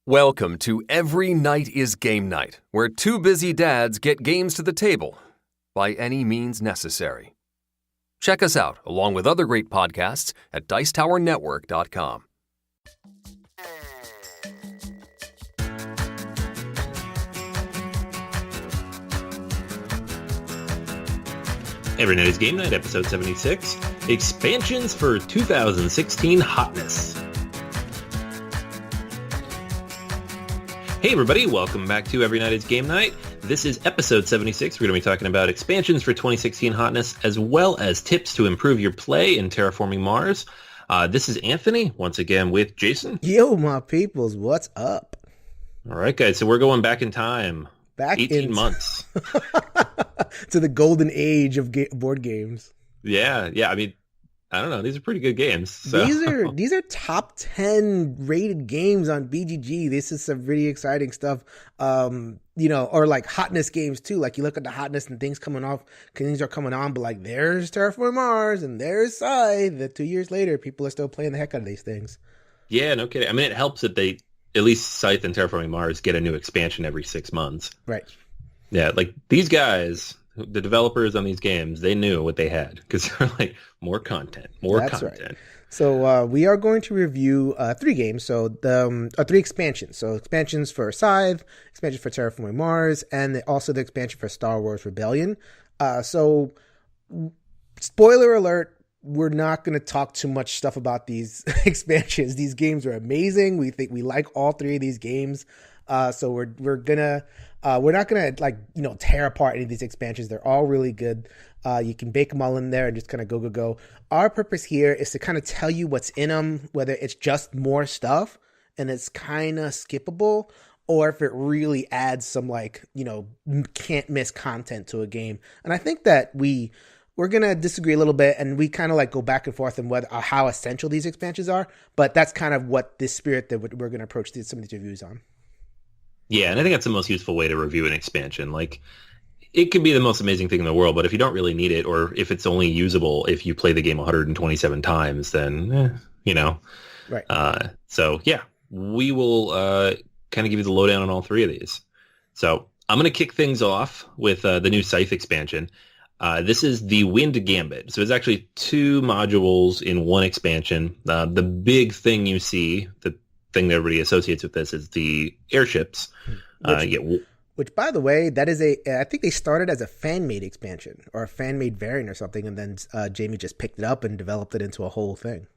Welcome to Every Night is Game Night, where two busy dads get games to the table by any means necessary. Check us out, along with other great podcasts, at dicetowernetwork.com. Every Night is Game Night, episode 76, Expansions for 2016 Hotness. Hey everybody, welcome back to Every Night is Game Night. This is episode 76. We're going to be talking about expansions for 2016 Hotness, as well as tips to improve your play in Terraforming Mars. This is Anthony, once again with Jason. Yo, my peoples, what's up? All right, guys, so we're going back in time. 18 months. To the golden age of board games. Yeah, I mean, I don't know. These are pretty good games. So. These are top 10 rated games on BGG. This is some really exciting stuff. Or like hotness games too. Like you look at the hotness and things are coming on, but like there's Terraforming Mars and there's Scythe. That 2 years later, people are still playing the heck out of these things. Yeah, no kidding. I mean, it helps that they, at least Scythe and Terraforming Mars, get a new expansion every 6 months. Right. Yeah, like these guys, the developers on these games, they knew what they had because they're like, more content. That's content. Right. So we are going to review 3 games. So the 3 expansions. So expansions for Scythe, expansion for Terraforming Mars, and also the expansion for Star Wars Rebellion. So spoiler alert. We're not going to talk too much stuff about these expansions. These games are amazing. We think we like all 3 of these games. So we're not gonna tear apart any of these expansions. They're all really good. You can bake them all in there and just kind of go. Our purpose here is to kind of tell you what's in them, whether it's just more stuff and it's kind of skippable, or if it really adds some can't miss content to a game. And I think that we're going to disagree a little bit, and we kind of go back and forth on how essential these expansions are. But that's kind of what this spirit that we're going to approach some of these reviews on. Yeah, and I think that's the most useful way to review an expansion. Like, it can be the most amazing thing in the world, but if you don't really need it, or if it's only usable if you play the game 127 times, then, Right. So, yeah, we will kind of give you the lowdown on all 3 of these. So I'm going to kick things off with the new Scythe expansion. This is the Wind Gambit. So it's actually 2 modules in one expansion. The big thing you see, the thing that everybody associates with this, is the airships. Which, by the way, that is I think they started as a fan-made expansion or a fan-made variant or something, and then Jamie just picked it up and developed it into a whole thing.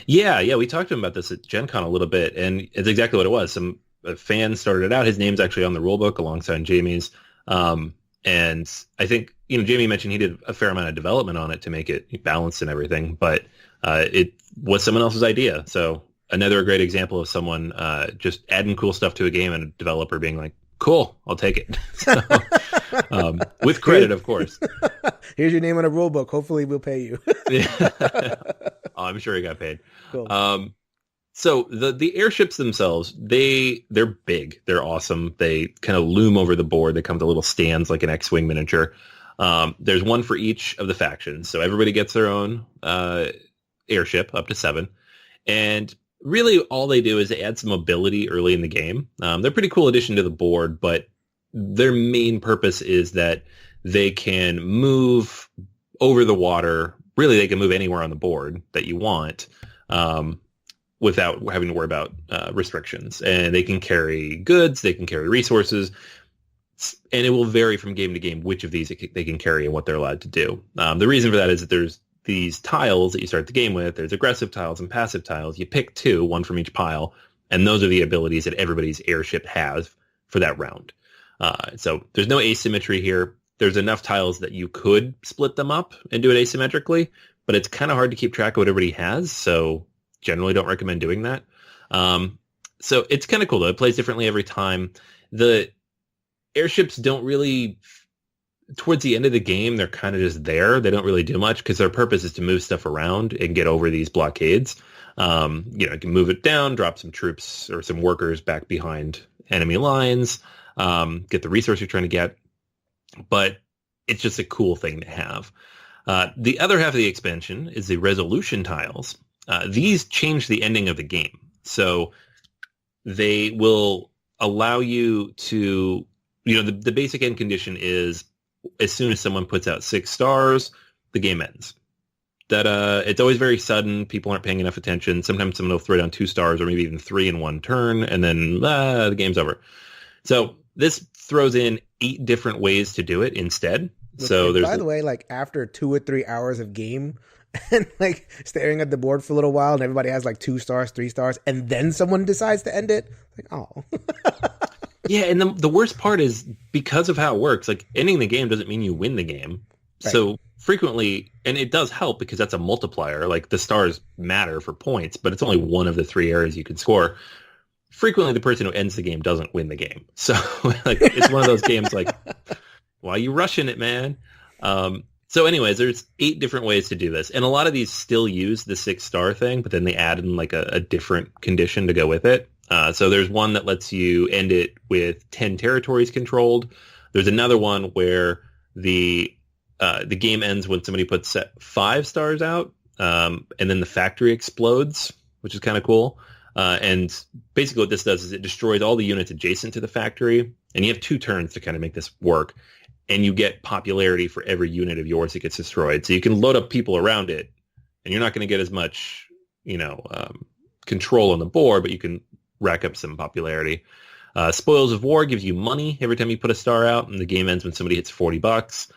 Yeah, we talked to him about this at Gen Con a little bit, and it's exactly what it was. Some fans started it out. His name's actually on the rulebook alongside Jamie's. And I think, Jamie mentioned he did a fair amount of development on it to make it balanced and everything, but it was someone else's idea. So another great example of someone just adding cool stuff to a game and a developer being like, cool, I'll take it. So, with credit, of course. Here's your name on a rulebook. Hopefully we'll pay you. I'm sure he got paid. Cool. So the airships themselves, they're big. They're awesome. They kind of loom over the board. They come with little stands like an X-Wing miniature. There's one for each of the factions. So everybody gets their own airship, up to 7. And really all they do is they add some mobility early in the game. They're a pretty cool addition to the board, but their main purpose is that they can move over the water. Really, they can move anywhere on the board that you want. Without having to worry about restrictions. And they can carry goods, they can carry resources, and it will vary from game to game which of these they can carry and what they're allowed to do. The reason for that is that there's these tiles that you start the game with. There's aggressive tiles and passive tiles. You pick 2, one from each pile, and those are the abilities that everybody's airship has for that round. So there's no asymmetry here. There's enough tiles that you could split them up and do it asymmetrically, but it's kind of hard to keep track of what everybody has, so generally don't recommend doing that. So it's kind of cool, though. It plays differently every time. The airships don't really, towards the end of the game, they're kind of just there. They don't really do much because their purpose is to move stuff around and get over these blockades. You can move it down, drop some troops or some workers back behind enemy lines, get the resource you're trying to get. But it's just a cool thing to have. The other half of the expansion is the resolution tiles. These change the ending of the game. So they will allow you to, the basic end condition is as soon as someone puts out 6 stars, the game ends. That it's always very sudden. People aren't paying enough attention. Sometimes someone will throw down 2 stars or maybe even 3 in one turn, and then the game's over. So this throws in 8 different ways to do it instead. So there's, by the way, like after 2 or 3 hours of game and like staring at the board for a little while, and everybody has like 2 stars, 3 stars, and then someone decides to end it. Like, oh. Yeah, and the worst part is because of how it works, like ending the game doesn't mean you win the game. Right. So frequently, and it does help because that's a multiplier, like the stars matter for points, but it's only one of the 3 areas you can score. Frequently, the person who ends the game doesn't win the game. So like it's one of those games like, why are you rushing it, man? So anyways, there's 8 different ways to do this. And a lot of these still use the 6-star thing, but then they add in like a different condition to go with it. So there's one that lets you end it with 10 territories controlled. There's another one where the game ends when somebody puts 5 stars out, and then the factory explodes, which is kind of cool. And basically what this does is it destroys all the units adjacent to the factory, and you have 2 turns to kind of make this work, and you get popularity for every unit of yours that gets destroyed. So you can load up people around it, and you're not going to get as much, control on the board, but you can rack up some popularity. Spoils of War gives you money every time you put a star out, and the game ends when somebody hits $40.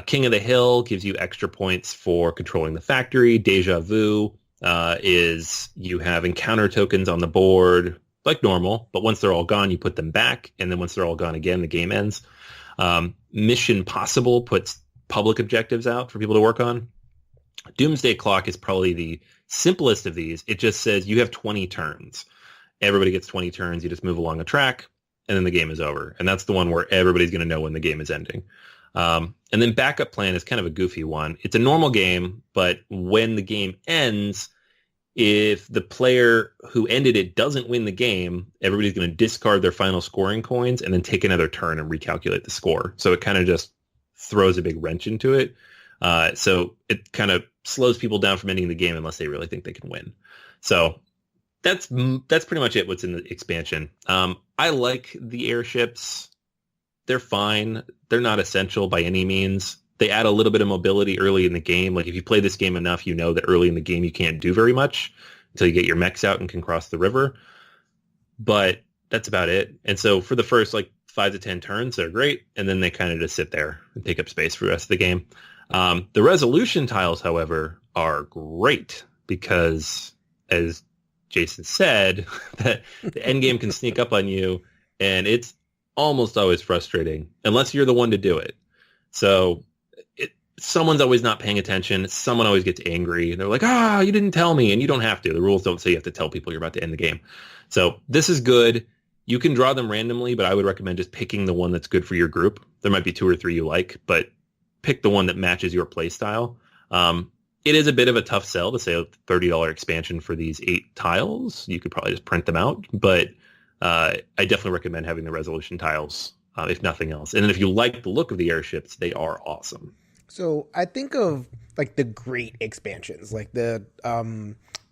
King of the Hill gives you extra points for controlling the factory. Deja Vu is you have encounter tokens on the board like normal, but once they're all gone, you put them back, and then once they're all gone again, the game ends. Mission Possible puts public objectives out for people to work on. Doomsday Clock is probably the simplest of these. It just says you have 20 turns. Everybody gets 20 turns. You just move along a track, and then the game is over. And that's the one where everybody's going to know when the game is ending. And then Backup Plan is kind of a goofy one. It's a normal game, but when the game ends, if the player who ended it doesn't win the game, everybody's going to discard their final scoring coins and then take another turn and recalculate the score. So it kind of just throws a big wrench into it. So it kind of slows people down from ending the game unless they really think they can win. So that's pretty much it, what's in the expansion. I like the airships. They're fine. They're not essential by any means. They add a little bit of mobility early in the game. Like if you play this game enough, you know that early in the game you can't do very much until you get your mechs out and can cross the river. But that's about it. And so for the first 5 to 10 turns, they're great. And then they kind of just sit there and take up space for the rest of the game. The resolution tiles, however, are great because, as Jason said, that the end game can sneak up on you, and it's almost always frustrating unless you're the one to do it. So someone's always not paying attention. Someone always gets angry. They're like, you didn't tell me. And you don't have to. The rules don't say you have to tell people you're about to end the game. So this is good. You can draw them randomly, but I would recommend just picking the one that's good for your group. There might be 2 or 3 you like, but pick the one that matches your play style. It is a bit of a tough sell to say a $30 expansion for these 8 tiles. You could probably just print them out, but I definitely recommend having the resolution tiles, if nothing else. And then if you like the look of the airships, they are awesome. So I think of the great expansions, like the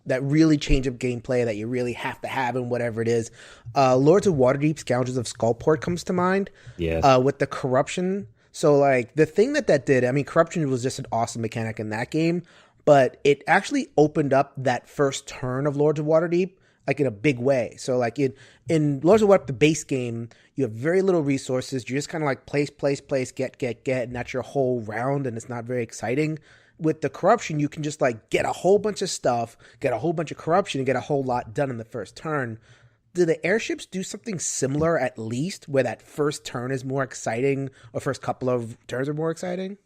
that really change up gameplay that you really have to have in whatever it is. Lords of Waterdeep, Scoundrels of Skullport comes to mind. Yes. With the corruption. So the thing that did, I mean, corruption was just an awesome mechanic in that game, but it actually opened up that first turn of Lords of Waterdeep in a big way. So in Lords of Waterdeep, the base game, you have very little resources. You just kind of place, get, and that's your whole round, and it's not very exciting. With the corruption, you can just get a whole bunch of stuff, get a whole bunch of corruption, and get a whole lot done in the first turn. Do the airships do something similar, at least, where that first turn is more exciting, or first couple of turns are more exciting?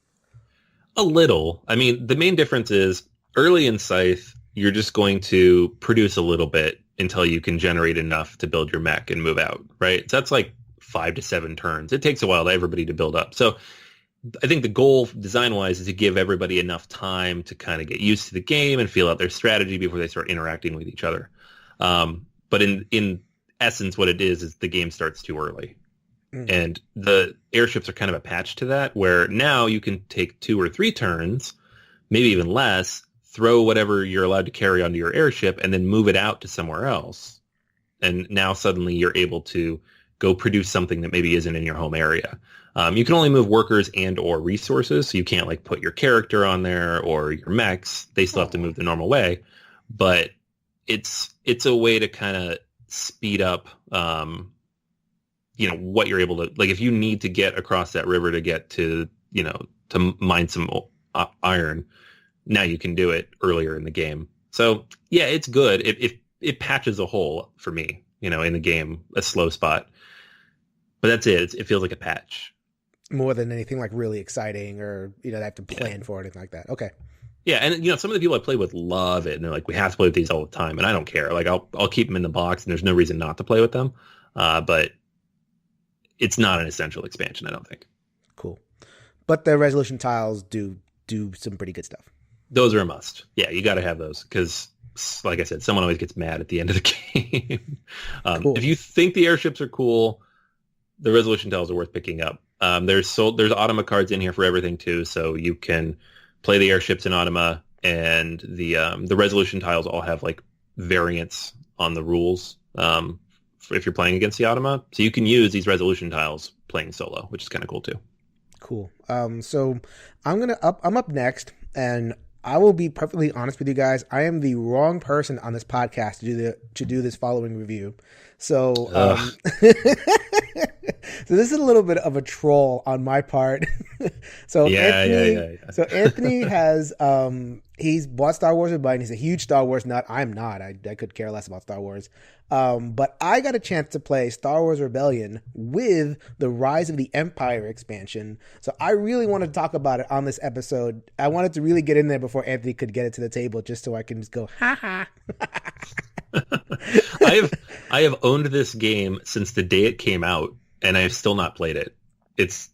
A little. I mean, the main difference is early in Scythe, you're just going to produce a little bit until you can generate enough to build your mech and move out, right? So that's 5 to 7 turns. It takes a while for everybody to build up. So I think the goal design-wise is to give everybody enough time to kind of get used to the game and feel out their strategy before they start interacting with each other. But in essence, what it is the game starts too early. And the airships are kind of a patch to that, where now you can take 2 or 3 turns, maybe even less, throw whatever you're allowed to carry onto your airship, and then move it out to somewhere else. and now suddenly you're able to go produce something that maybe isn't in your home area. You can only move workers and or resources, so you can't like put your character on there or your mechs. They still have to move the normal way, but it's a way to kind of speed up, what you're able to, like, if you need to get across that river to get to, to mine some iron, now you can do it earlier in the game. So yeah, it's good. It patches a hole for me, in the game, a slow spot. But that's it. It feels like a patch. More than anything like really exciting or, they have to plan for it, anything like that. Okay. Yeah, and some of the people I play with love it, and they're like, we have to play with these all the time, and I don't care. Like, I'll keep them in the box, and there's no reason not to play with them. But it's not an essential expansion, I don't think. Cool. But the resolution tiles do some pretty good stuff. Those are a must. Yeah, you got to have those because, like I said, someone always gets mad at the end of the game. Cool. If you think the airships are cool, the resolution tiles are worth picking up. There's Automa cards in here for everything too, so you can play the airships in Automa, and the resolution tiles all have like variants on the rules if you're playing against the Automa. So you can use these resolution tiles playing solo, which is kind of cool too. Cool. So I'm up next, and I will be perfectly honest with you guys. I am the wrong person on this podcast to do this following review. So so this is a little bit of a troll on my part. So So Anthony has he's bought Star Wars Rebellion. He's a huge Star Wars nut. I'm not. I could care less about Star Wars. But I got a chance to play Star Wars Rebellion with the Rise of the Empire expansion. So I really wanted to talk about it on this episode. I wanted to really get in there before Anthony could get it to the table, just so I can just go, ha ha. I have owned this game since the day it came out, and I have still not played it. It's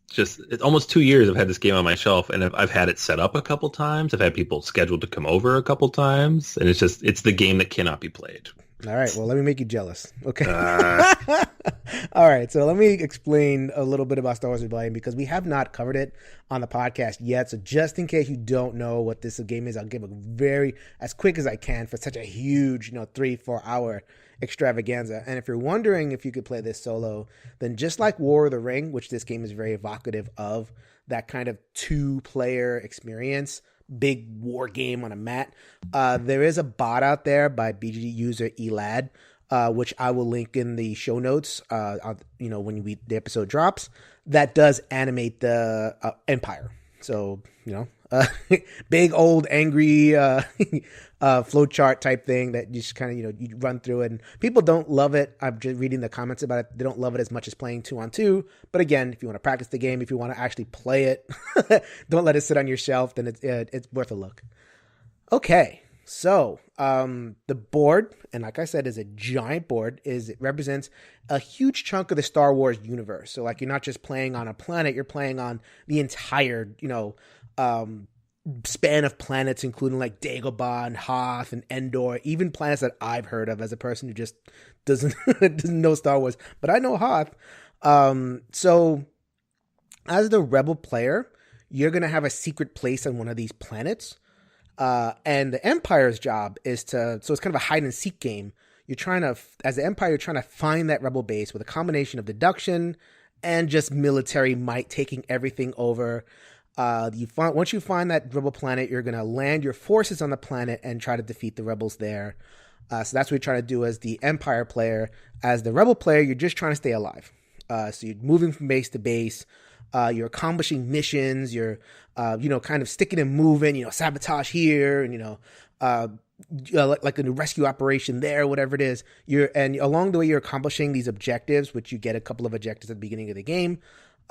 almost 2 years I've had this game on my shelf, and I've had it set up a couple times. I've had people scheduled to come over a couple times, and it's the game that cannot be played. All right, well, let me make you jealous. Okay. All right, so let me explain a little bit about Star Wars Rebellion, because we have not covered it on the podcast yet. So just in case you don't know what this game is, I'll give as quick as I can for such a huge, 3-4 hour extravaganza. And if you're wondering if you could play this solo, then just like War of the Ring, which this game is very evocative of, that kind of 2-player experience, big war game on a mat. There is a bot out there by BG user Elad, which I will link in the show notes, when the episode drops, that does animate the Empire. So, big old angry flowchart type thing that you just kind of, you run through it. And people don't love it. I'm just reading the comments about it. They don't love it as much as playing 2-on-2. But again, if you want to practice the game, if you want to actually play it, don't let it sit on your shelf, then it's worth a look. Okay. So, the board, and like I said, is a giant board. It represents a huge chunk of the Star Wars universe. So, like, you're not just playing on a planet, you're playing on the entire, span of planets, including like Dagobah and Hoth and Endor, even planets that I've heard of as a person who just doesn't know Star Wars, but I know Hoth. So, as the Rebel player, you're gonna have a secret place on one of these planets. And the Empire's job is so it's kind of a hide and seek game. As the Empire, you're trying to find that Rebel base with a combination of deduction and just military might, taking everything over. Once you find that Rebel planet, you're going to land your forces on the planet and try to defeat the Rebels there. So that's what you're trying to do as the Empire player. As the Rebel player, you're just trying to stay alive. So you're moving from base to base. You're accomplishing missions. You're, kind of sticking and moving, sabotage here and, like a rescue operation there, whatever it is. And along the way, you're accomplishing these objectives, which you get a couple of objectives at the beginning of the game.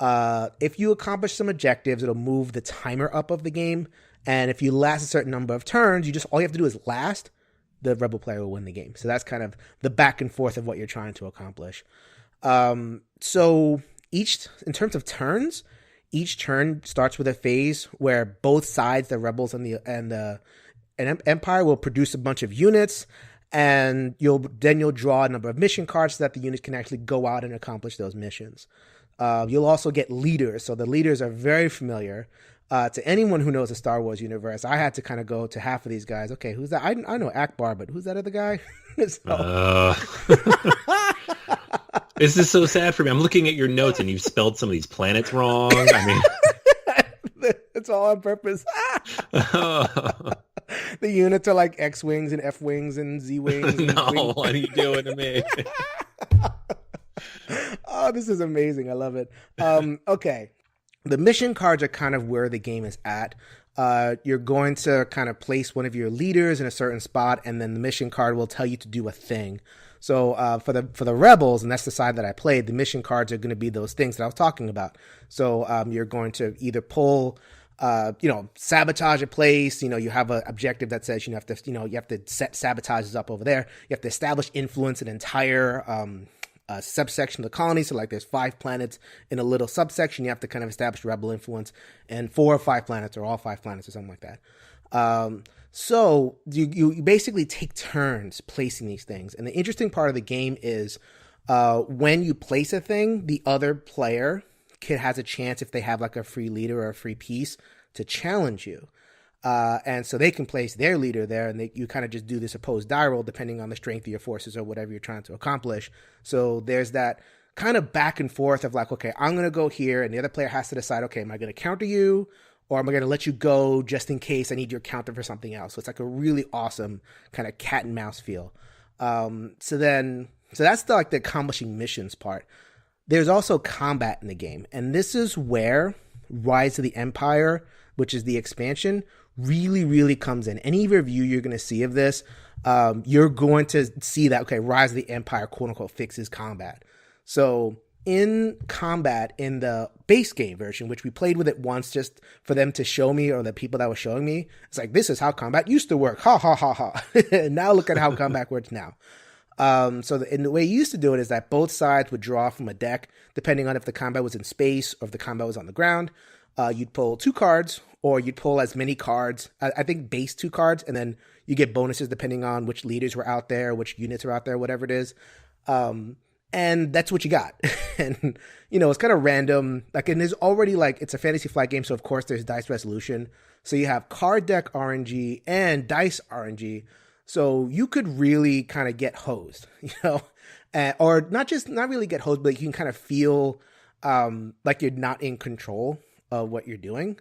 If you accomplish some objectives, it'll move the timer up of the game. And if you last a certain number of turns, all you have to do is last, the Rebel player will win the game. So that's kind of the back and forth of what you're trying to accomplish. So in terms of turns, each turn starts with a phase where both sides, the Rebels and the Empire, will produce a bunch of units, and you'll draw a number of mission cards so that the units can actually go out and accomplish those missions. You'll also get leaders. So the leaders are very familiar. To anyone who knows the Star Wars universe, I had to kind of go to half of these guys. Okay, who's that? I know Akbar, but who's that other guy? This is so sad for me. I'm looking at your notes and you've spelled some of these planets wrong. I mean, it's all on purpose. The units are like X-wings and F-wings and Z-wings. No, what are you doing to me? Oh, this is amazing. I love it. Okay. The mission cards are kind of where the game is at. You're going to kind of place one of your leaders in a certain spot, and then the mission card will tell you to do a thing. So for the rebels, and that's the side that I played, the mission cards are going to be those things that I was talking about. So you're going to either pull, sabotage a place. You have an objective that says you have to set sabotages up over there. You have to establish influence an entire subsection of the colony. So like there's 5 planets in a little subsection. You have to kind of establish rebel influence, and 4 or 5 planets, or all 5 planets, or something like that. So you basically take turns placing these things. And the interesting part of the game is when you place a thing, the other player has a chance, if they have like a free leader or a free piece, to challenge you. And so they can place their leader there, and you kind of just do this opposed die roll depending on the strength of your forces or whatever you're trying to accomplish. So there's that kind of back and forth of like, okay, I'm going to go here, and the other player has to decide, okay, am I going to counter you, or am I going to let you go just in case I need your counter for something else? So it's like a really awesome kind of cat and mouse feel. So that's the accomplishing missions part. There's also combat in the game, and this is where Rise of the Empire, which is the expansion, really, really comes in. Any review you're going to see of this, you're going to see that, okay, Rise of the Empire, quote unquote, fixes combat. So in combat in the base game version, which we played with it once just for them to show me, or the people that were showing me, it's like, this is how combat used to work. Ha, ha, ha, ha. Now look at how combat works now. In the way you used to do it is that both sides would draw from a deck, depending on if the combat was in space or if the combat was on the ground. You'd pull 2 cards, or you'd pull as many cards, I think base 2 cards, and then you get bonuses depending on which leaders were out there, which units are out there, whatever it is. And that's what you got. And, it's kind of random. And there's already it's a Fantasy Flight game, so of course there's dice resolution. So you have card deck RNG and dice RNG. So you could really kind of get hosed, or not really get hosed, but you can kind of feel like you're not in control of what you're doing.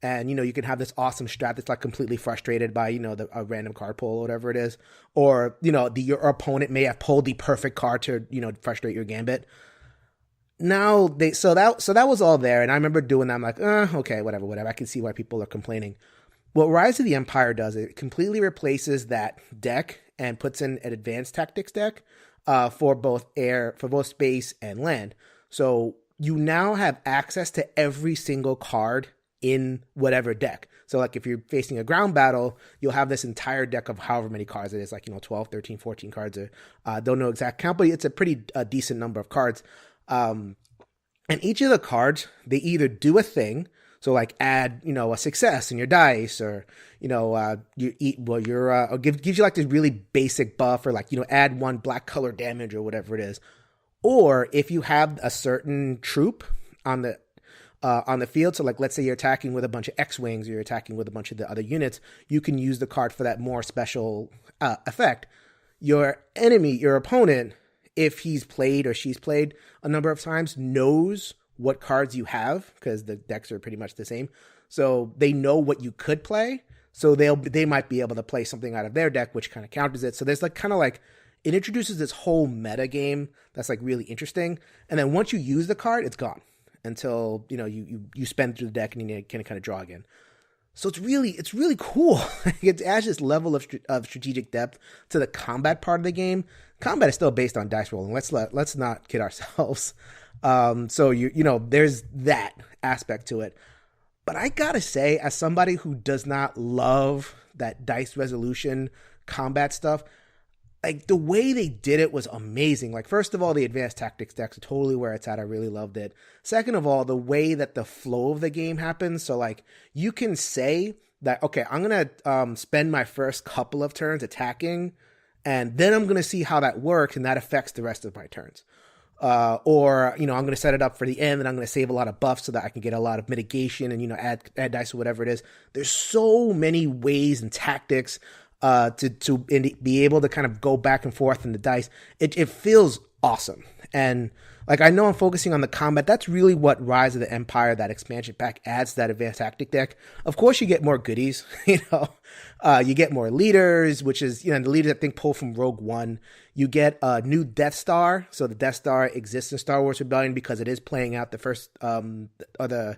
And, you can have this awesome strat that's completely frustrated by, a random card pull or whatever it is. Or, your opponent may have pulled the perfect card to, frustrate your gambit. Now, so that was all there. And I remember doing that. I'm like, okay, whatever. I can see why people are complaining. What Rise of the Empire does, it completely replaces that deck and puts in an advanced tactics deck for both space and land. So you now have access to every single card in whatever deck. So if you're facing a ground battle, you'll have this entire deck of however many cards it is, 12, 13, 14 cards. Don't know exact count, but it's a pretty decent number of cards. And each of the cards, they either do a thing. So add, a success in your dice, or, you eat, or gives you this really basic buff, or add 1 black color damage or whatever it is. Or if you have a certain troop on the field, so let's say you're attacking with a bunch of X-wings, or you're attacking with a bunch of the other units, you can use the card for that more special effect. Your enemy, your opponent, if he's played or she's played a number of times, knows what cards you have, because the decks are pretty much the same. So they know what you could play. So they might be able to play something out of their deck, which kind of counters it. So there's it introduces this whole meta game that's really interesting. And then once you use the card, it's gone until, you spend through the deck and you can kind of draw again. So it's really cool. It adds this level of strategic depth to the combat part of the game. Combat is still based on dice rolling. Let's not kid ourselves. So there's that aspect to it. But I gotta say, as somebody who does not love that dice resolution combat stuff, the way they did it was amazing. First of all, the advanced tactics decks are totally where it's at. I really loved it. Second of all, the way that the flow of the game happens. So you can say that, okay, I'm going to spend my first couple of turns attacking, and then I'm going to see how that works, and that affects the rest of my turns. or, I'm going to set it up for the end and I'm going to save a lot of buffs so that I can get a lot of mitigation and, add dice or whatever it is. There's so many ways and tactics to be able to kind of go back and forth in the dice. It feels awesome. And like, I know I'm focusing on the combat. That's really what Rise of the Empire, that expansion pack, adds to that advanced tactic deck. Of course, you get more goodies. You get more leaders, which is, the leaders I think pull from Rogue One. You get a new Death Star. So the Death Star exists in Star Wars Rebellion because it is playing out the first, the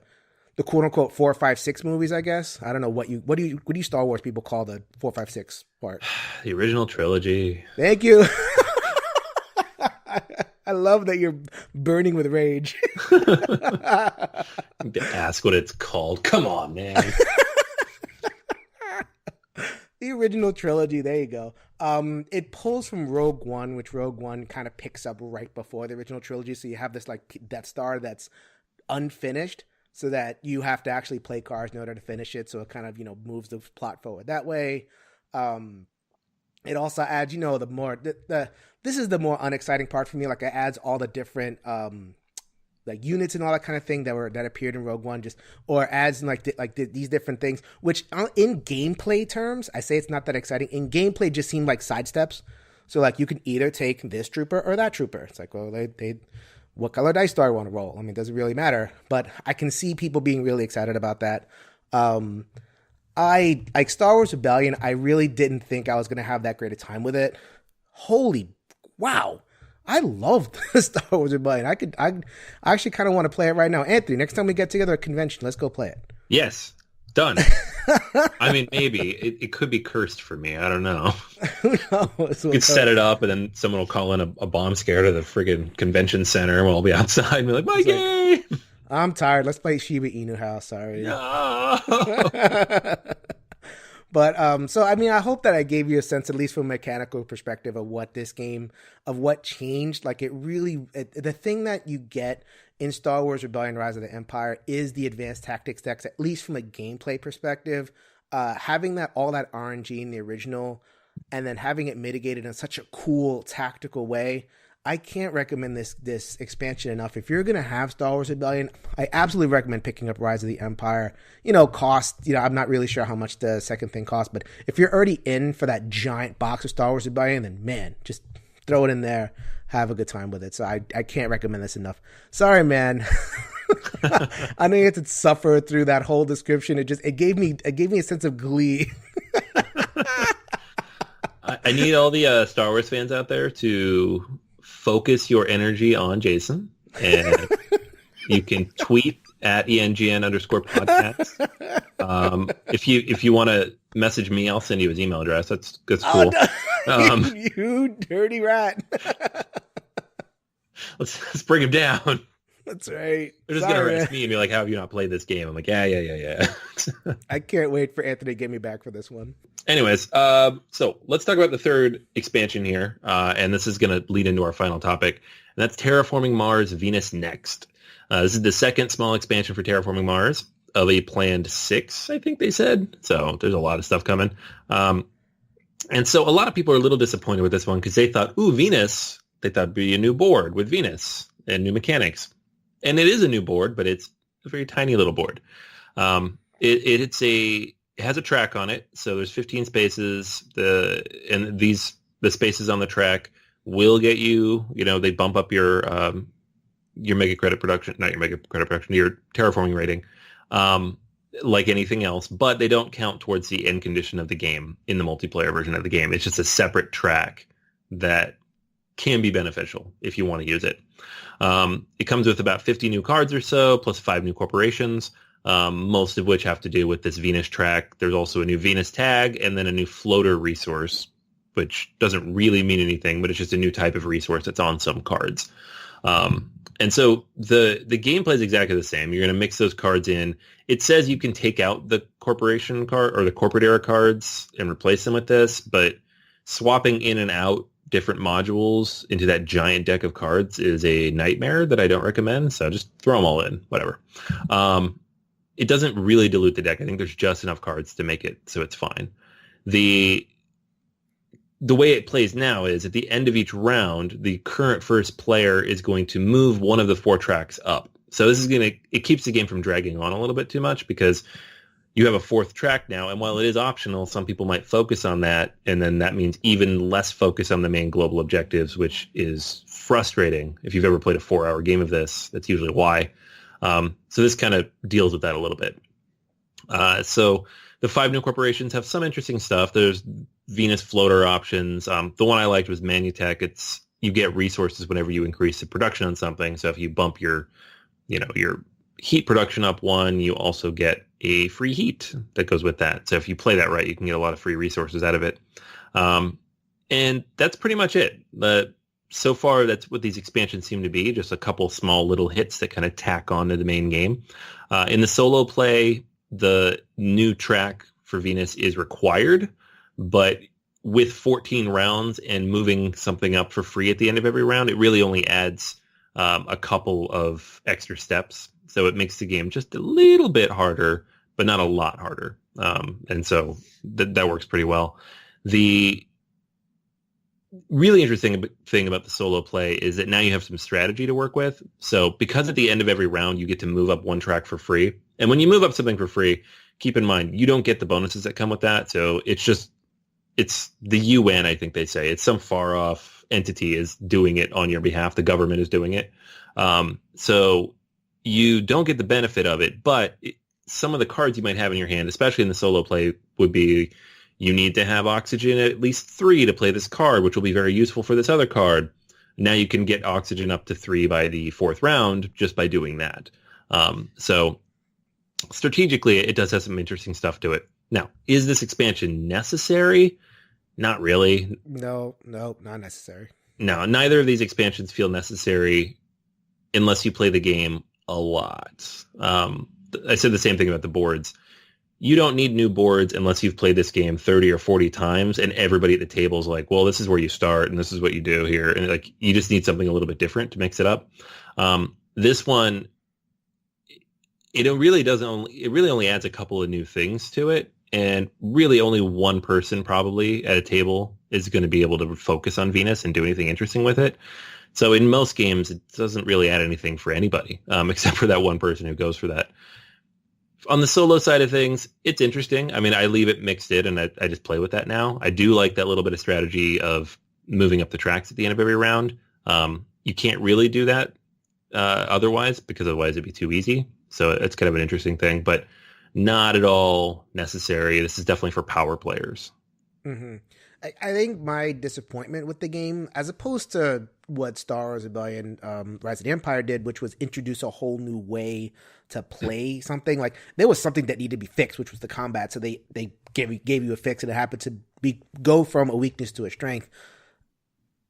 quote unquote 4, 5, 6 movies, I guess. I don't know what do you Star Wars people call the 4, 5, 6 part? The original trilogy. Thank you. I love that you're burning with rage. Ask what it's called. Come on, man. The original trilogy. There you go. It pulls from Rogue One, which Rogue One kind of picks up right before the original trilogy. So you have this like Death Star that's unfinished, so that you have to actually play cards in order to finish it. So it kind of, moves the plot forward that way. It also adds, this is the more unexciting part for me. Like, it adds all the different, like units and all that kind of thing that appeared in Rogue One, or adds these different things, which in gameplay terms, I say it's not that exciting. In gameplay, just seem like sidesteps. So like, you can either take this trooper or that trooper. It's like, well, what color dice do I want to roll? I mean, it doesn't really matter, but I can see people being really excited about that. I like Star Wars Rebellion. I really didn't think I was going to have that great a time with it. Holy wow. I loved Star Wars Rebellion. I actually kind of want to play it right now. Anthony, next time we get together at a convention, let's go play it. Yes. Done. I mean, maybe. It could be cursed for me. I don't know. Who knows? You could set it up, and then someone will call in a bomb scare to the friggin' convention center, and we'll all be outside and be like, my game! I'm tired. Let's play Shiba Inu House. Sorry. No. But, so, I mean, I hope that I gave you a sense, at least from a mechanical perspective, of what this game, of what changed. Like, the thing that you get in Star Wars Rebellion Rise of the Empire is the advanced tactics decks, at least from a gameplay perspective. Having all that RNG in the original, and then having it mitigated in such a cool tactical way, I can't recommend this expansion enough. If you're going to have Star Wars Rebellion, I absolutely recommend picking up Rise of the Empire. Cost, I'm not really sure how much the second thing costs, but if you're already in for that giant box of Star Wars Rebellion, then man, just throw it in there, have a good time with it. So I can't recommend this enough. Sorry, man. I know you had to suffer through that whole description. It gave me a sense of glee. I need all the Star Wars fans out there to focus your energy on Jason, and you can tweet at ENGN_podcast. If you want to message me, I'll send you his email address. That's cool. Oh, no. You dirty rat. Let's bring him down. That's right. They're just going to harass me and be like, how have you not played this game? I'm like, yeah. I can't wait for Anthony to get me back for this one. Anyways, so let's talk about the third expansion here, and this is going to lead into our final topic, and that's Terraforming Mars Venus Next. This is the second small expansion for Terraforming Mars of a planned 6, I think they said. So there's a lot of stuff coming. And so a lot of people are a little disappointed with this one because they thought, Venus, they thought it'd be a new board with Venus and new mechanics. And it is a new board, but it's a very tiny little board. It has a track on it, so there's 15 spaces. The spaces on the track will get you. They bump up your mega credit production, not your mega credit production, your terraforming rating, like anything else. But they don't count towards the end condition of the game in the multiplayer version of the game. It's just a separate track that can be beneficial if you want to use it. It comes with about 50 new cards or so, plus 5 new corporations, most of which have to do with this Venus track. There's also a new Venus tag and then a new floater resource, which doesn't really mean anything, but it's just a new type of resource that's on some cards. And so the gameplay is exactly the same. You're going to mix those cards in. It says you can take out the corporation card or the corporate era cards and replace them with this, but swapping in and out different modules into that giant deck of cards is a nightmare that I don't recommend. So just throw them all in, whatever. It doesn't really dilute the deck. I think there's just enough cards to make it so it's fine. The the way it plays now is at the end of each round, the current first player is going to move one of the 4 tracks up. So this is it keeps the game from dragging on a little bit too much because you have a 4th track now, and while it is optional, some people might focus on that, and then that means even less focus on the main global objectives, which is frustrating. If you've ever played a 4-hour game of this, that's usually why. So this kind of deals with that a little bit. So the 5 new corporations have some interesting stuff. There's Venus floater options. The one I liked was Manutech. You get resources whenever you increase the production on something. So if you bump your heat production up 1, you also get a free heat that goes with that. So if you play that right, you can get a lot of free resources out of it. And that's pretty much it. So far, that's what these expansions seem to be, just a couple small little hits that kind of tack on to the main game. In the solo play, the new track for Venus is required, but with 14 rounds and moving something up for free at the end of every round, it really only adds a couple of extra steps. So it makes the game just a little bit harder, but not a lot harder. And so that works pretty well. The really interesting thing about the solo play is that now you have some strategy to work with. So because at the end of every round, you get to move up 1 track for free. And when you move up something for free, keep in mind, you don't get the bonuses that come with that. So it's the UN, I think they say. It's some far off entity is doing it on your behalf. The government is doing it. So you don't get the benefit of it, but some of the cards you might have in your hand, especially in the solo play, would be you need to have oxygen at least 3 to play this card, which will be very useful for this other card. Now you can get oxygen up to 3 by the 4th round just by doing that. So strategically, it does have some interesting stuff to it. Now, is this expansion necessary? Not really. No, not necessary. No, neither of these expansions feel necessary unless you play the game a lot. I said the same thing about the boards. You don't need new boards unless you've played this game 30 or 40 times and everybody at the table is like, well, this is where you start and this is what you do here. And like, you just need something a little bit different to mix it up. This one, it really only adds a couple of new things to it. And really only one person probably at a table is going to be able to focus on Venus and do anything interesting with it. So in most games, it doesn't really add anything for anybody, except for that one person who goes for that. On the solo side of things, it's interesting. I mean, I leave it mixed in, and I just play with that now. I do like that little bit of strategy of moving up the tracks at the end of every round. You can't really do that otherwise, because otherwise it'd be too easy. So it's kind of an interesting thing, but not at all necessary. This is definitely for power players. Mm-hmm. I think my disappointment with the game, as opposed to what Star Wars Rebellion Rise of the Empire did, which was introduce a whole new way to play something, like there was something that needed to be fixed, which was the combat. So they gave you a fix, and it happened to go from a weakness to a strength.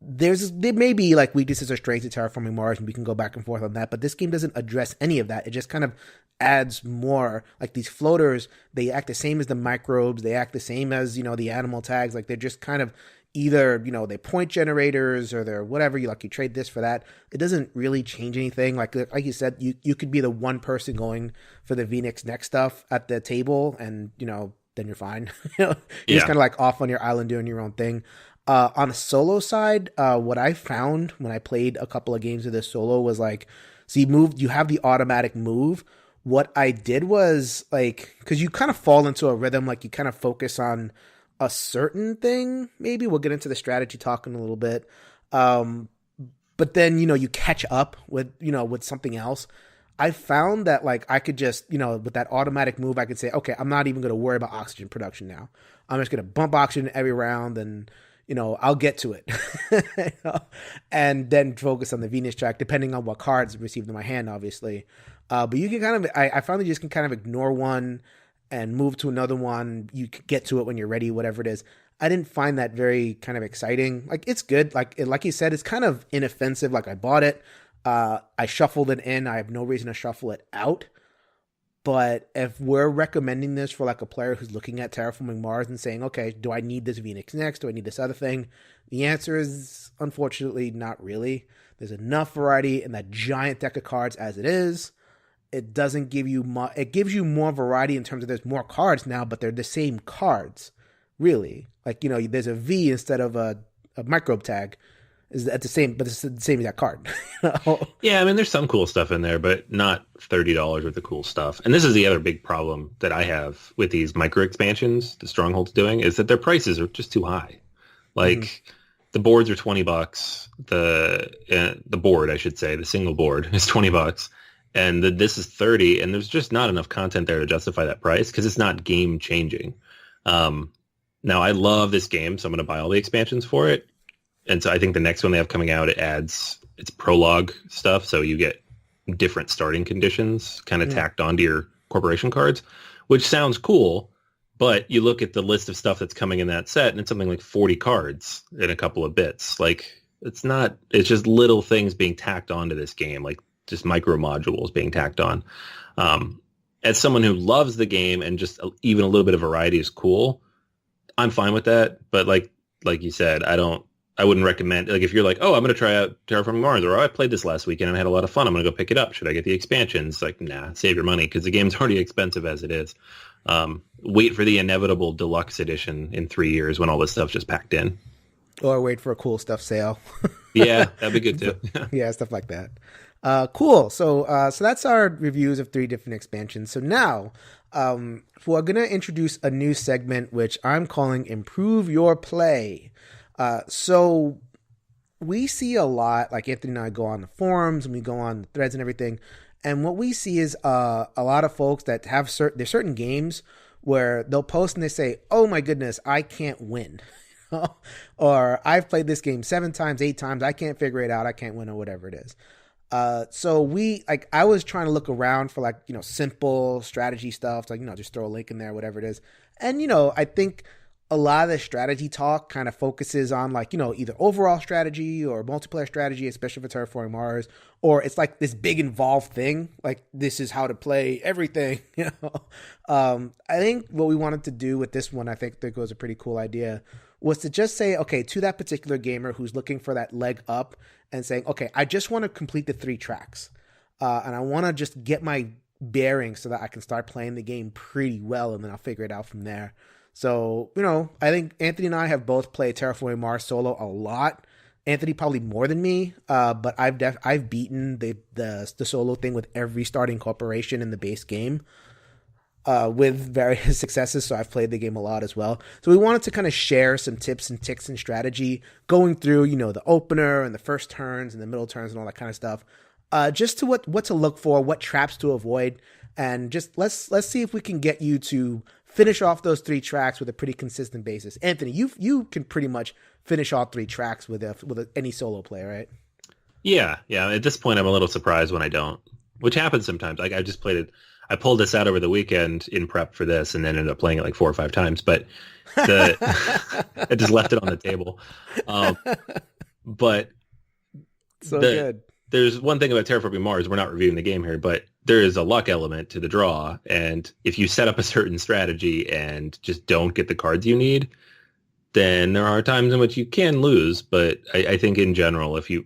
There may be like weaknesses or strengths to Terraforming Mars, and we can go back and forth on that, but this game doesn't address any of that. It just kind of adds more. Like these floaters, they act the same as the microbes, they act the same as, the animal tags. Like they're just kind of either, they point generators or they're whatever, you trade this for that. It doesn't really change anything. Like you said, you could be the one person going for the Phoenix next stuff at the table, and then you're fine. You're just kind of like off on your island doing your own thing. On a solo side, what I found when I played a couple of games of this solo was like, so you have the automatic move. What I did was like, because you kind of fall into a rhythm, like you kind of focus on a certain thing. Maybe we'll get into the strategy talk in a little bit. But then, you catch up with something else. I found that like I could just, with that automatic move, I could say, okay, I'm not even going to worry about oxygen production now. I'm just going to bump oxygen every round, and I'll get to it. And then focus on the Venus track, depending on what cards received in my hand, obviously. But you can I found that you just can kind of ignore one and move to another one. You can get to it when you're ready, whatever it is. I didn't find that very kind of exciting. Like, it's good. Like you said, it's kind of inoffensive. Like, I bought it. I shuffled it in. I have no reason to shuffle it out. But if we're recommending this for like a player who's looking at Terraforming Mars and saying, okay, do I need this Phoenix next? Do I need this other thing? The answer is, unfortunately, not really. There's enough variety in that giant deck of cards as it is. It doesn't give you it gives you more variety in terms of there's more cards now, but they're the same cards, really. Like, there's a V instead of a microbe tag. Is at the same, but it's the same exact card. Yeah, I mean, there's some cool stuff in there, but not $30 worth of cool stuff. And this is the other big problem that I have with these micro expansions the Stronghold's doing, is that their prices are just too high. Like, the boards are $20. The board, I should say, the single board is $20, and this is $30, and there's just not enough content there to justify that price because it's not game changing. Now, I love this game, so I'm going to buy all the expansions for it. And so I think the next one they have coming out, it's prologue stuff, so you get different starting conditions kind of tacked onto your corporation cards, which sounds cool, but you look at the list of stuff that's coming in that set, and it's something like 40 cards in a couple of bits. Like, it's just little things being tacked onto this game, like just micro modules being tacked on. As someone who loves the game and just even a little bit of variety is cool, I'm fine with that, but like you said, I wouldn't recommend, like, if you're like, oh, I'm going to try out Terraforming Mars, or I played this last weekend and I had a lot of fun, I'm going to go pick it up. Should I get the expansions? Like, nah, save your money because the game's already expensive as it is. Wait for the inevitable deluxe edition in 3 years when all this stuff's just packed in. Or wait for a cool stuff sale. Yeah, that'd be good too. Yeah, stuff like that. Cool. So that's our reviews of 3 different expansions. So now we're going to introduce a new segment, which I'm calling Improve Your Play. So we see a lot, like Anthony and I go on the forums and we go on the threads and everything. And what we see is a lot of folks that have there's certain games where they'll post and they say, oh my goodness, I can't win. Or I've played this game 7 times, 8 times. I can't figure it out. I can't win, or whatever it is. So I was trying to look around for simple strategy stuff. Like, just throw a link in there, whatever it is. And, I think a lot of the strategy talk kind of focuses on either overall strategy or multiplayer strategy, especially for Terraforming Mars, or it's like this big involved thing. Like, this is how to play everything. I think what we wanted to do with this one, I think there goes a pretty cool idea, was to just say, okay, to that particular gamer who's looking for that leg up and saying, okay, I just want to complete the 3 tracks. And I want to just get my bearings so that I can start playing the game pretty well, and then I'll figure it out from there. So, I think Anthony and I have both played Terraforming Mars solo a lot. Anthony probably more than me, but I've beaten the solo thing with every starting corporation in the base game with various successes. So I've played the game a lot as well. So we wanted to kind of share some tips and tricks and strategy going through, the opener and the first turns and the middle turns and all that kind of stuff. Just to what to look for, what traps to avoid, and just let's see if we can get you to finish off those 3 tracks with a pretty consistent basis. Anthony, you can pretty much finish all 3 tracks with any solo player, right? Yeah. At this point, I'm a little surprised when I don't, which happens sometimes. Like, I just played it. I pulled this out over the weekend in prep for this, and then ended up playing it like 4 or 5 times. But I just left it on the table. But good. There's one thing about Terraforming Mars. We're not reviewing the game here, but there is a luck element to the draw. And if you set up a certain strategy and just don't get the cards you need, then there are times in which you can lose. But I think in general, if you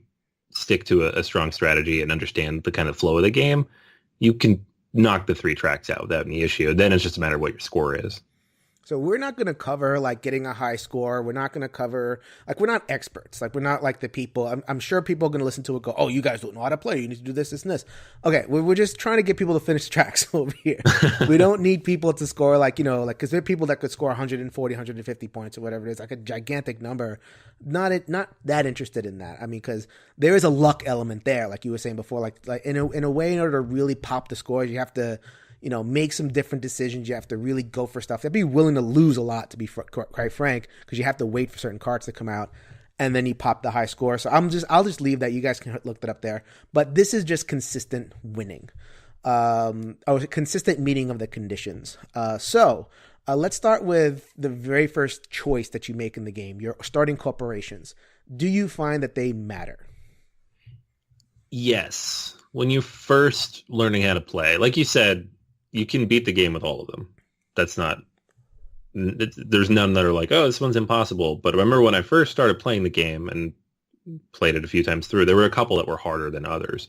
stick to a strong strategy and understand the kind of flow of the game, you can knock the 3 tracks out without any issue. Then it's just a matter of what your score is. So we're not going to cover getting a high score. We're not going to cover we're not experts. We're not like the people. I'm sure people are going to listen to it and go, oh, you guys don't know how to play. You need to do this, this, and this. Okay, we're just trying to get people to finish tracks over here. We don't need people to score because there are people that could score 140, 150 points or whatever it is, like a gigantic number. Not that interested in that. I mean, because there is a luck element there, like you were saying before. Like in a way, in order to really pop the scores, you have to make some different decisions. You have to really go for stuff. You have to be willing to lose a lot, to be quite frank, because you have to wait for certain cards to come out, and then you pop the high score. So I'll just leave that. You guys can look that up there. But this is just consistent winning, consistent meeting of the conditions. So let's start with the very first choice that you make in the game, your starting corporations. Do you find that they matter? Yes. When you're first learning how to play, like you said, you can beat the game with all of them. There's none that are like, oh, this one's impossible. But I remember when I first started playing the game and played it a few times through, there were a couple that were harder than others.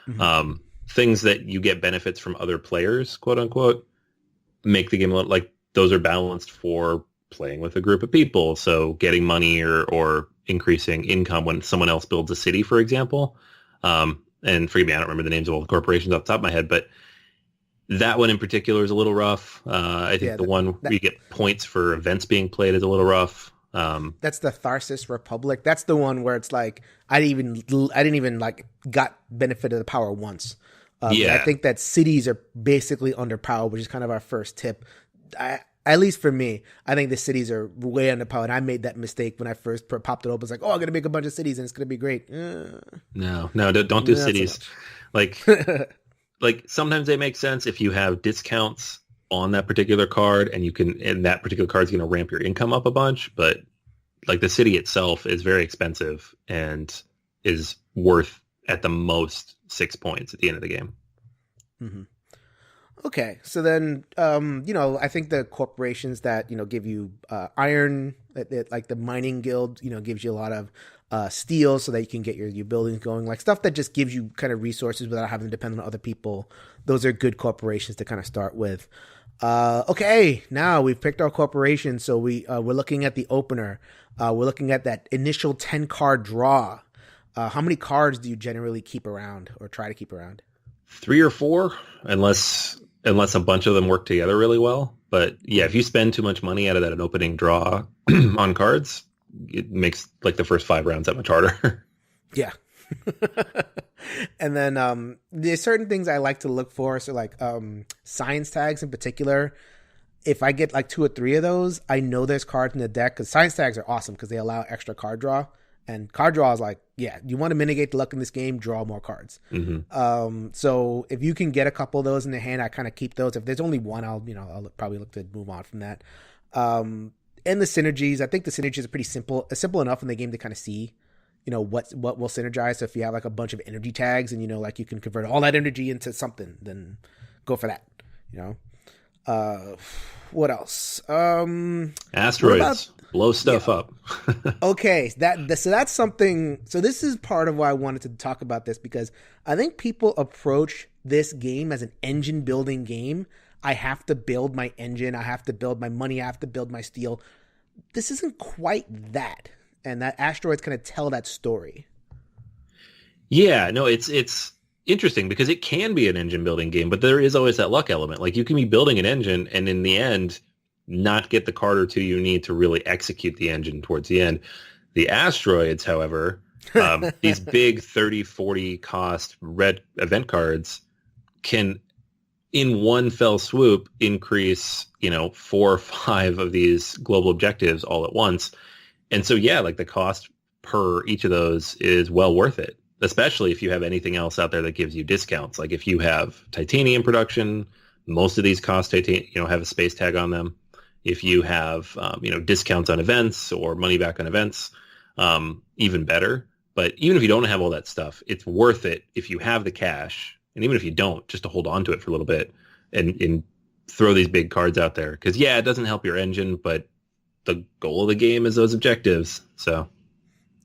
Mm-hmm. Things that you get benefits from other players, quote unquote, make the game a little, like those are balanced for playing with a group of people. So getting money or increasing income when someone else builds a city, for example. And forgive me, I don't remember the names of all the corporations off the top of my head, but that one in particular is a little rough. I think the one where you get points for events being played is a little rough. That's the Tharsis Republic. That's the one where it's like I didn't even like got benefit of the power once. I think that cities are basically underpowered, which is kind of our first tip. At least for me, I think the cities are way underpowered. I made that mistake when I first popped it open. It's like, I'm going to make a bunch of cities and it's going to be great. No, don't do cities. Like, like sometimes they make sense if you have discounts on that particular card and that particular card is going to ramp your income up a bunch. But like the city itself is very expensive and is worth at the most 6 points at the end of the game. Mm-hmm. Okay, so then, I think the corporations that, give you iron, like the mining guild, gives you a lot of steel so that you can get your buildings going, like stuff that just gives you kind of resources without having to depend on other people. Those are good corporations to kind of start with. Okay, now we've picked our corporation, so we're looking at the opener. We're looking at that initial 10-card draw. How many cards do you generally keep around or try to keep around? 3 or 4, unless a bunch of them work together really well. But yeah, if you spend too much money out of that an opening draw on cards, it makes like the first 5 rounds that much harder. Yeah. And then there's certain things I like to look for. So like science tags in particular. If I get like 2 or 3 of those, I know there's cards in the deck because science tags are awesome because they allow extra card draw. And card draw is like, you want to mitigate the luck in this game, draw more cards. Mm-hmm. So if you can get a couple of those in the hand, I kind of keep those. If there's only one, I'll probably look to move on from that. And the synergies, I think the synergies are pretty simple enough in the game to kind of see, what will synergize. So if you have like a bunch of energy tags and, like you can convert all that energy into something, then go for that, What else? Asteroids. Blow stuff up. Okay, so that's something. So this is part of why I wanted to talk about this because I think people approach this game as an engine building game. I have to build my engine. I have to build my money. I have to build my steel. This isn't quite that, and that asteroids kind of tell that story. Yeah, no, it's interesting because it can be an engine building game, but there is always that luck element. Like you can be building an engine, and in the end, not get the card or 2 you need to really execute the engine towards the end. The asteroids, however, these big 30, 40 cost red event cards can, in one fell swoop, increase, 4 or 5 of these global objectives all at once. And so, yeah, like the cost per each of those is well worth it, especially if you have anything else out there that gives you discounts. Like if you have titanium production, most of these cost titanium, have a space tag on them. If you have, discounts on events or money back on events, even better. But even if you don't have all that stuff, it's worth it if you have the cash. And even if you don't, just to hold on to it for a little bit and throw these big cards out there. Because, yeah, it doesn't help your engine, but the goal of the game is those objectives. So,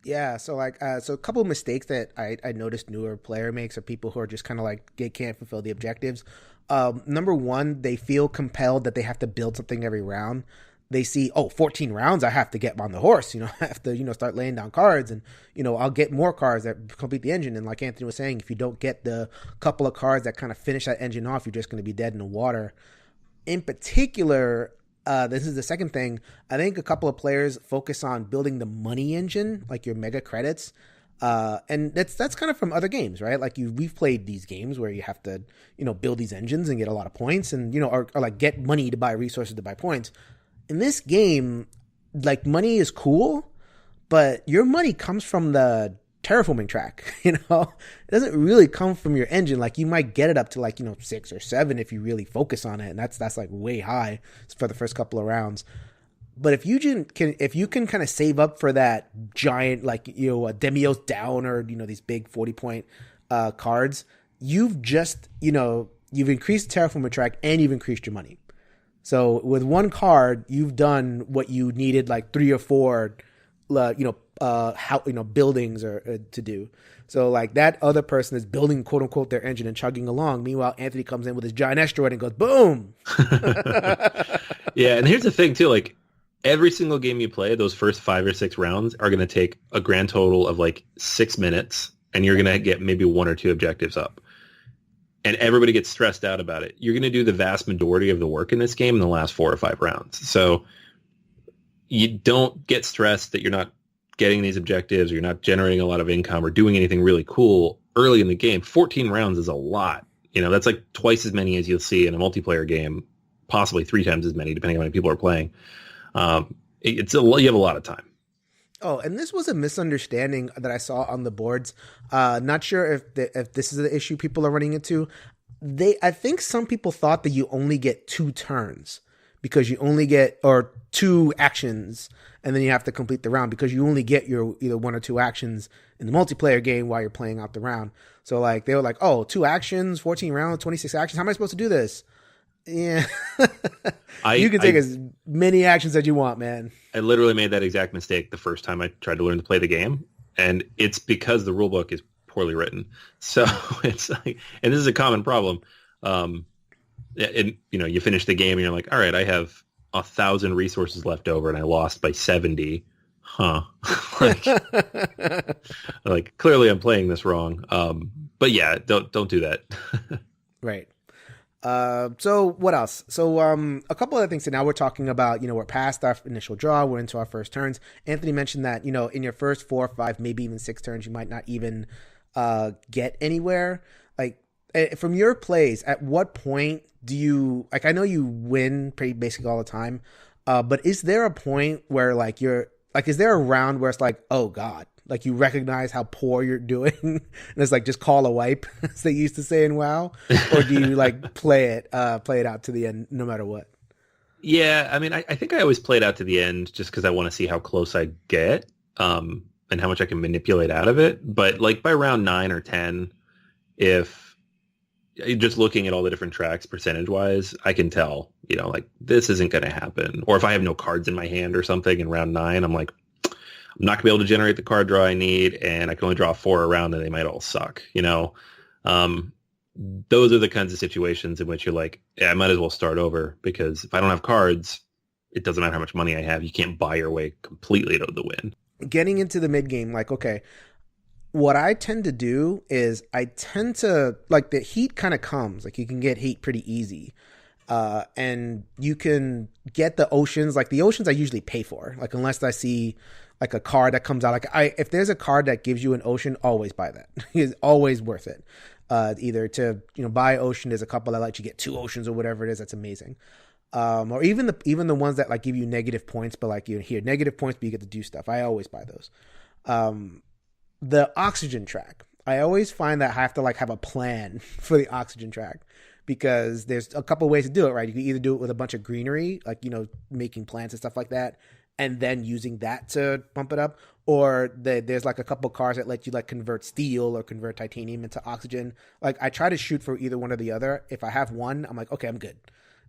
yeah. So, so a couple of mistakes that I noticed newer player makes are people who are just kind of like, they can't fulfill the objectives. Number one, they feel compelled that they have to build something every round. They see, 14 rounds, I have to get on the horse, I have to, start laying down cards and, I'll get more cards that complete the engine. And like Anthony was saying, if you don't get the couple of cards that kind of finish that engine off, you're just going to be dead in the water. In particular, this is the second thing. I think a couple of players focus on building the money engine, like your mega credits. And that's kind of from other games, right? Like we've played these games where you have to, build these engines and get a lot of points and, or like get money to buy resources to buy points. In this game, like money is cool, but your money comes from the terraforming track, it doesn't really come from your engine. Like you might get it up to like, 6 or 7 if you really focus on it. And that's like way high for the first couple of rounds. But if you can kind of save up for that giant, like, a Demios down or, these big 40-point cards, you've just, you've increased the terraforming track and you've increased your money. So with one card, you've done what you needed like 3 or 4, buildings or to do. So like that other person is building quote unquote their engine and chugging along. Meanwhile, Anthony comes in with his giant asteroid and goes boom. Yeah, and here's the thing too, like every single game you play, those first 5 or 6 rounds are going to take a grand total of like 6 minutes, and you're going to get maybe 1 or 2 objectives up. And everybody gets stressed out about it. You're going to do the vast majority of the work in this game in the last 4 or 5 rounds. So you don't get stressed that you're not getting these objectives, or you're not generating a lot of income or doing anything really cool early in the game. 14 rounds is a lot. That's like twice as many as you'll see in a multiplayer game, possibly 3 times as many, depending on how many people are playing. You have a lot of time. Oh, and this was a misunderstanding that I saw on the boards. Not sure if this is the issue people are running into. I think some people thought that you only get 2 turns because you only get, or 2 actions, and then you have to complete the round because you only get your either 1 or 2 actions in the multiplayer game while you're playing out the round. So like they were like, oh, 2 actions, 14 rounds, 26 actions. How am I supposed to do this? Yeah. You can take as many actions as you want, man. I literally made that exact mistake the first time I tried to learn to play the game, and it's because the rule book is poorly written. So it's like, and this is a common problem. You finish the game and you're like, all right, I have 1,000 resources left over and I lost by 70. Huh. like clearly I'm playing this wrong. But yeah, don't do that. Right. So what else? So a couple other things. So now we're talking about, we're past our initial draw. We're into our first turns. Anthony mentioned that, in your first 4 or 5, maybe even 6 turns, you might not even get anywhere. Like from your plays, at what point do you, like, I know you win pretty basically all the time, but is there a point where like is there a round where it's like, oh God, like you recognize how poor you're doing and it's like, just call a wipe, as they used to say in WoW? Or do you like play it out to the end no matter what? Yeah, I mean, I think I always play it out to the end just because I want to see how close I get and how much I can manipulate out of it. But like by round 9 or 10, if just looking at all the different tracks percentage-wise, I can tell, like this isn't going to happen. Or if I have no cards in my hand or something in round 9, I'm like, I'm not going to be able to generate the card draw I need, and I can only draw 4 a round, and they might all suck, Those are the kinds of situations in which you're like, yeah, I might as well start over, because if I don't have cards, it doesn't matter how much money I have. You can't buy your way completely to the win. Getting into the mid game, like, okay, what I tend to do is I tend to, like, the heat kind of comes. Like, you can get heat pretty easy. And you can get the oceans. Like, the oceans I usually pay for. Like, unless I see, like, a card that comes out. Like, if there's a card that gives you an ocean, always buy that. It's always worth it. Either to, buy ocean. There's a couple that let you get 2 oceans or whatever it is. That's amazing. Or even the ones that, like, give you negative points, but, like, here, negative points, but you get to do stuff. I always buy those. The oxygen track, I always find that I have to like have a plan for the oxygen track, because there's a couple ways to do it, right? You can either do it with a bunch of greenery, like, making plants and stuff like that, and then using that to bump it up, or there's like a couple cars that let you like convert steel or convert titanium into oxygen. Like, I try to shoot for either one or the other. If I have one, I'm like, okay, I'm good,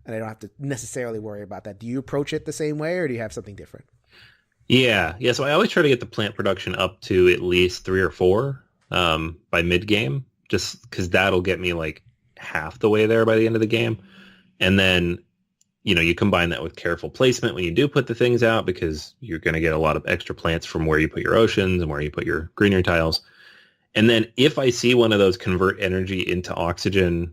and I don't have to necessarily worry about that. Do you approach it the same way, or do you have something different? Yeah. So I always try to get the plant production up to at least 3 or 4 by mid game, just because that'll get me like half the way there by the end of the game. And then, you combine that with careful placement when you do put the things out, because you're going to get a lot of extra plants from where you put your oceans and where you put your greenery tiles. And then if I see one of those convert energy into oxygen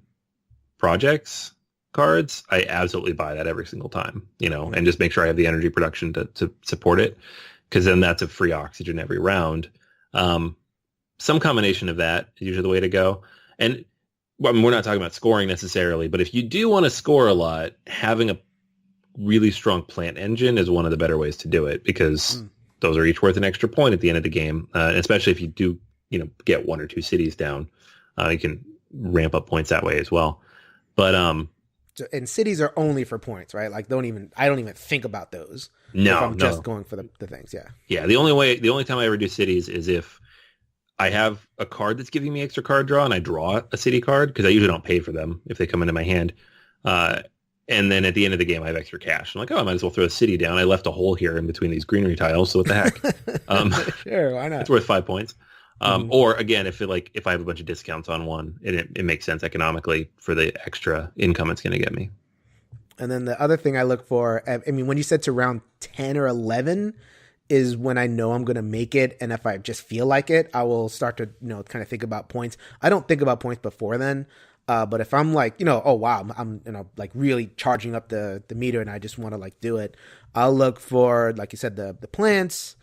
projects cards, I absolutely buy that every single time, and just make sure I have the energy production to support it, because then that's a free oxygen every round. Some combination of that is usually the way to go. And we're not talking about scoring necessarily, but if you do want to score a lot, having a really strong plant engine is one of the better ways to do it, because those are each worth an extra point at the end of the game, especially if you do, get 1 or 2 cities down. You can ramp up points that way as well. But and cities are only for points, right? Like, I don't even think about those. No, if I'm just going for the things. Yeah. Yeah. The only time I ever do cities is if I have a card that's giving me extra card draw and I draw a city card, because I usually don't pay for them if they come into my hand. And then at the end of the game, I have extra cash. I'm like, oh, I might as well throw a city down. I left a hole here in between these greenery tiles, so what the heck? Sure, why not? It's worth 5 points. Or again, if I have a bunch of discounts on one, it makes sense economically for the extra income it's going to get me. And then the other thing I look for, I mean, when you said to round 10 or 11 is when I know I'm going to make it. And if I just feel like it, I will start to, kind of think about points. I don't think about points before then. But if I'm like, oh, wow, I'm like really charging up the meter and I just want to like do it, I'll look for, like you said, the plants,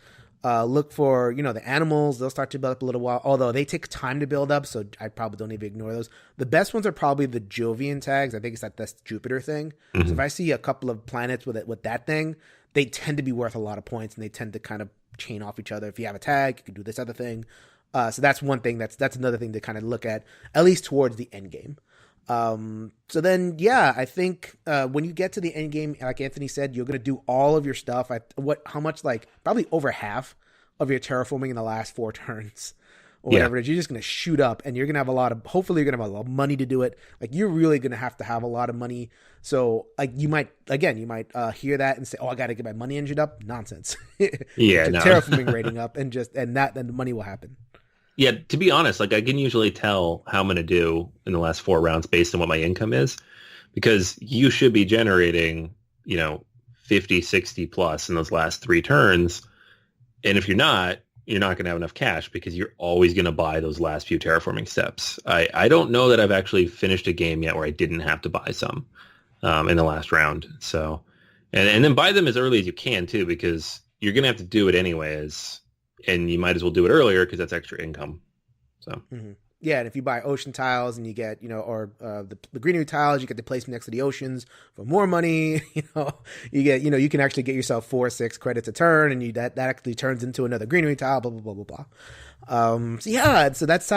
look for, the animals. They'll start to build up a little while, although they take time to build up. So I probably don't even ignore those. The best ones are probably the Jovian tags. I think it's that's the Jupiter thing. Mm-hmm. So if I see a couple of planets with that thing, they tend to be worth a lot of points and they tend to kind of chain off each other. If you have a tag, you can do this other thing. So that's one thing. That's another thing to kind of look at least towards the end game. So then, yeah, I think when you get to the end game, like Anthony said, you're going to do all of your stuff. How much, like probably over half of your terraforming in the last 4 turns or whatever it is. You're just going to shoot up and you're going to have hopefully you're going to have a lot of money to do it. Like you're really going to have a lot of money. So like you might hear that and say, oh, I got to get my money engine up. Nonsense. Terraforming rating up and then the money will happen. Yeah, to be honest, like I can usually tell how I'm going to do in the last 4 rounds based on what my income is, because you should be generating, 50, 60 plus in those last 3 turns. And if you're not going to have enough cash because you're always going to buy those last few terraforming steps. I don't know that I've actually finished a game yet where I didn't have to buy some in the last round. So, and then buy them as early as you can too, because you're going to have to do it anyways. And you might as well do it earlier because that's extra income. So yeah, and if you buy ocean tiles and you get the greenery tiles, you get the placement next to the oceans for more money. You get you can actually get yourself 4-6 credits a turn, and that actually turns into another greenery tile. Blah blah blah blah blah. So that's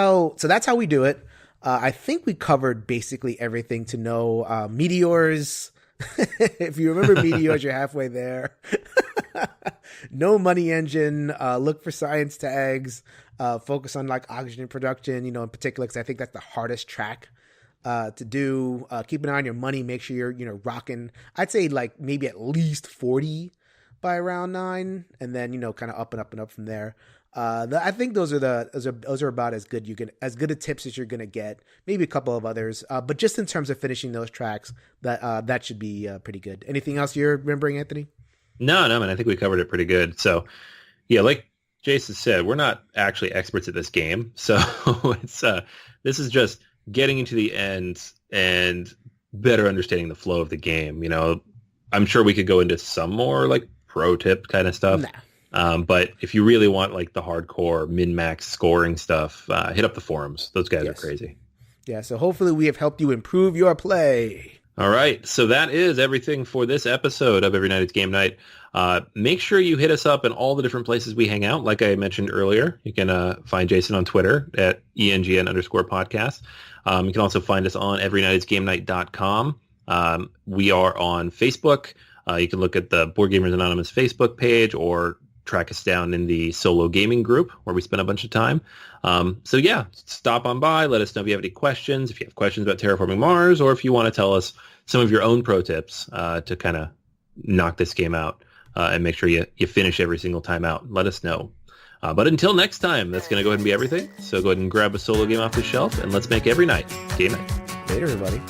how we do it. I think we covered basically everything to know. Meteors. If you remember meteors, you're halfway there. No money engine. Look for science tags. Focus on like oxygen production, in particular, because I think that's the hardest track to do. Keep an eye on your money. Make sure you're rocking. I'd say like maybe at least 40 by round 9, and then kind of up and up and up from there. I think those are about as good a tips as you're gonna get. Maybe a couple of others, but just in terms of finishing those tracks, that should be pretty good. Anything else you're remembering, Anthony? No, man. I think we covered it pretty good. So, yeah, like Jason said, we're not actually experts at this game, so it's this is just getting into the end and better understanding the flow of the game. I'm sure we could go into some more like pro tip kind of stuff. Nah. But if you really want like the hardcore min-max scoring stuff, hit up the forums. Those guys are crazy. Yeah, so hopefully we have helped you improve your play. All right, so that is everything for this episode of Every Night It's Game Night. Make sure you hit us up in all the different places we hang out. Like I mentioned earlier, you can find Jason on Twitter at ENGN_podcast. You can also find us on everynightitsgamenight.com. We are on Facebook. You can look at the Board Gamers Anonymous Facebook page or track us down in the solo gaming group where we spend a bunch of time. So yeah, stop on by. Let us know if you have any questions, if you have questions about Terraforming Mars, or if you want to tell us some of your own pro tips to kind of knock this game out and make sure you finish every single time out. Let us know. But until next time, that's going to go ahead and be everything. So go ahead and grab a solo game off the shelf and let's make every night game night. Later, everybody.